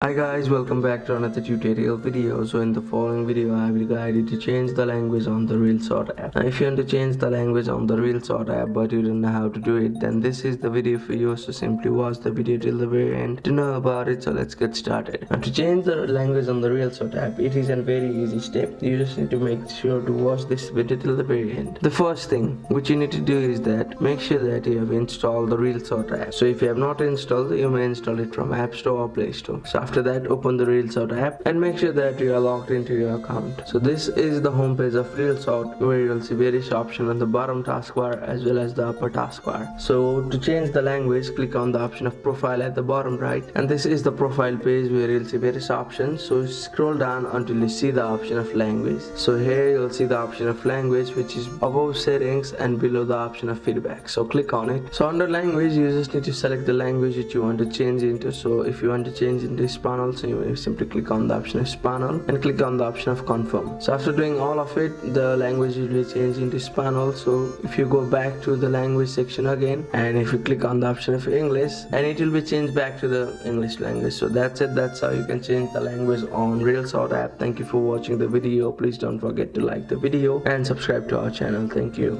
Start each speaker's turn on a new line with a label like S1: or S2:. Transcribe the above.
S1: Hi guys, welcome back to another tutorial video. So in the following video I will guide you to change the language on the ReelShort app. Now if you want to change the language on the ReelShort app but you don't know how to do it, then this is the video for you. So simply watch the video till the very end to know about it. So let's get started. Now to change the language on the ReelShort app, it is a very easy step. You just need to make sure to watch this video till the very end. The first thing which you need to do is that make sure that you have installed the ReelShort app. So if you have not installed it, you may install it from App Store or Play Store. So after that, open the ReelShort app and make sure that you are logged into your account. So this is the home page of ReelShort, where you will see various options on the bottom taskbar as well as the upper taskbar. So to change the language, click on the option of profile at the bottom right, and this is the profile page where you'll see various options. So scroll down until you see the option of language. So here you'll see the option of language, which is above settings and below the option of feedback. So click on it. So under language, you just need to select the language that you want to change into. So if you want to change into Spanish, so you simply click on the option of Spanish and click on the option of confirm. So after doing all of it, the language will be changed into Spanish. So if you go back to the language section again, and if you click on the option of English, and it will be changed back to the English language. So that's it. That's how you can change the language on ReelShort app. Thank you for watching the video. Please don't forget to like the video and subscribe to our channel. Thank you.